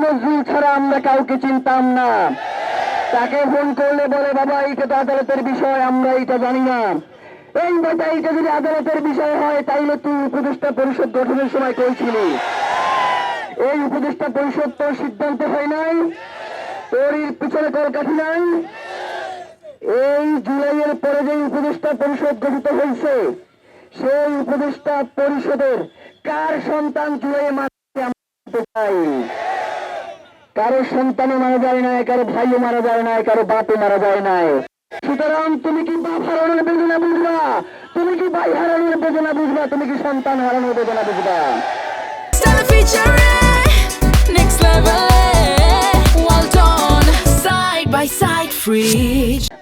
নজরুল ছাড়া আমরা কাউকে চিনতাম না। তাকে ফোন করলে বলে, বাবা এটা তো আদালতের বিষয়, আমরা এটা জানি না। এই বেটা, এটা যদি আদালতের বিষয় হয় তাইলে তুই উপদেষ্টা পরিষদ গঠনের সময় করেছিলি। এই উপদেষ্টা পরিষদ তোর সিদ্ধান্ত হয় নাই, তোর পিছনে কলকাঠি নাই। এই জুলাইয়ের পরে যে উপদেষ্টা পরিষদ গঠিত হয়েছে, সেই উপদেষ্টা পরিষদের কার সন্তান জুলাইয়ে মারতে চাই? কারো সন্তানও মারা যায় নাই, কারো ভাইও মারা যায় নাই, কারো বাপও মারা যায় নাই। সুতরাং তুমি কি বাপ হারানোর বেদনা বুঝবা? তুমি কি ভাই হারানোর বেদনা বুঝবা? তুমি কি সন্তান হারানোর বেদনা বুঝবা?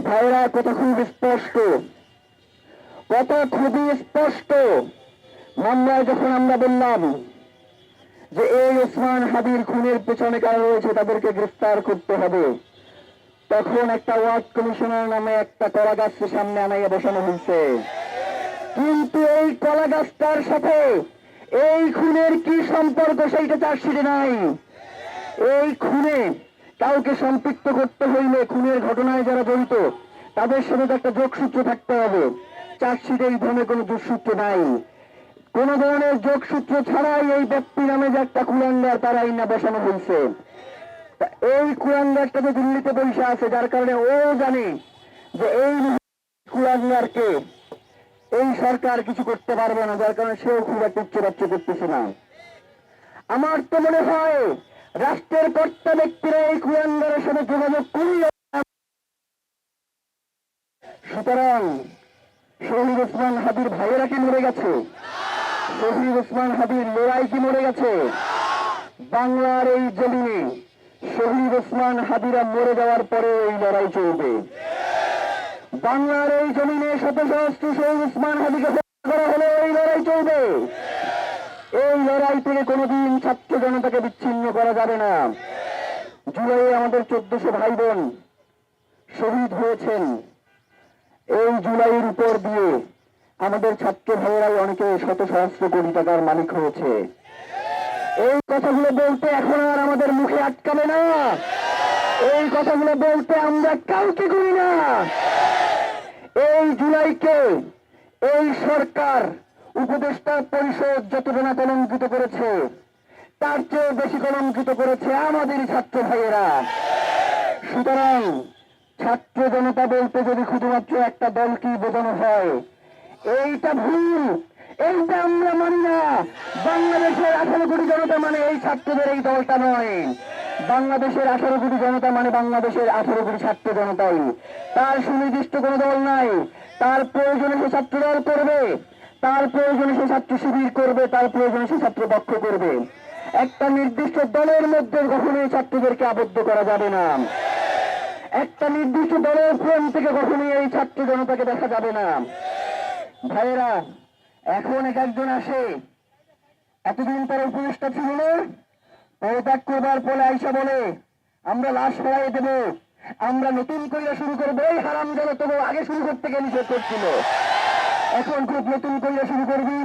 ভাইরা, কথা খুবই স্পষ্ট, কথা খুবই স্পষ্ট। মামলায় যখন আমরা বললাম যে এই ওসমান হাদির খুনের পেছনে কারা রয়েছে তাদেরকে গ্রেফতার করতে হবে, তখন একটা ওয়ার্ড কমিশনার নামে একটা কলা গাছের সামনে আনাইয়া বসানো হয়েছে। কিন্তু এই কলা গাছটার সাথে এই খুনের কি সম্পর্ক সেইটা চার্জশিটে নাই। এই খুনে কাউকে সম্পৃক্ত করতে হইলে খুনের ঘটনায় যারা জড়িত তাদের সাথে একটা যোগসূত্র থাকতে হবে। চার্জশিটে এই ধরনের কোন যোগসূত্র নাই। কোন ধরনের যোগসূত্র ছাড়াই এই ব্যক্তি নামে যে একটা কুলাঙ্গার তার আইনা বসানো হয়েছে। এই কুলাঙ্গারটা যে দিল্লিতে বসে আছে, যার কারণে ও জানে যে এই কুলাঙ্গারকে এই সরকার কিছু করতে পারবে না, যার কারণে সেও খুব একটা উচ্চবাচ্য করতেছে না। আমার তো মনে হয় রাষ্ট্রের কর্তা ব্যক্তিরা এই কুলাঙ্গারের সাথে যোগাযোগ করল। সুতরাং শহীদ ওসমান হাদির ভাইয়েরা কি মরে গেছে? শহীদ ওসমান হাদির লড়াই কি মরে গেছে? বাংলার এই জমিনে শহীদ ওসমান হাদিরা মরে যাওয়ার পরে এই লড়াই চলবে। বাংলার এই জমিনে শত সহস্র শহীদ ওসমান হাদিকে হত্যা করা হলে এই লড়াই চলবে। এই লড়াই থেকে কোনোদিন ছাত্র জনতাকে বিচ্ছিন্ন করা যাবে না। জুলাইয়ে আমাদের 1400 ভাই বোন শহীদ হয়েছেন। এই জুলাইয়ের উপর দিয়ে আমাদের ছাত্র ভাইয়েরাই অনেকে শত সহস্র কোটি টাকার মালিক হয়েছে। এই কথাগুলো বলতে এখন আর আমাদের মুখে আটকাবে না। এই কথাগুলো বলতে আমরা কাউকে করি না। এই জুলাইকে এই সরকার উপদেষ্টা পরিষদ যতটা না কলঙ্কিত করেছে, তার চেয়ে বেশি কলঙ্কিত করেছে আমাদের ছাত্র ভাইয়েরা। সুতরাং ছাত্র জনতা বলতে যদি শুধুমাত্র একটা দলকেই বোঝানো হয়, এইটা ভুল, এইটা আমরা মানি না। বাংলাদেশের 18 কোটি জনতা মানে এই ছাত্রদের এই দলটা নয়। বাংলাদেশের 18 কোটি জনতা মানে বাংলাদেশের 18 কোটি ছাত্র জনতাই। তার সুনির্দিষ্ট কোনো দল নাই। তার প্রয়োজনে সে ছাত্র দল করবে, তার প্রয়োজনে সে ছাত্র শিবির করবে, তার প্রয়োজনে সে ছাত্র পক্ষ করবে। একটা নির্দিষ্ট দলের মধ্যে কখনোই ছাত্রদেরকে আবদ্ধ করা যাবে না। একটা নির্দিষ্ট দলের ফ্রেম থেকে কখনোই এই ছাত্র জনতাকে দেখা যাবে না। ভাইয়েরা, এখন এক একজন আসে, এতদিন পরে উপদেষ্টা ছিল না, পদত্যাগ করবার পরে আইসা বলে আমরা লাশ ফেলাই দেব, আমরা নতুন কইরা শুরু করবো। এই হারাম গেল তবু আগে শুরু করতে গেলে নিষেধ করছিল, এখন খুব নতুন কইরা শুরু করবি।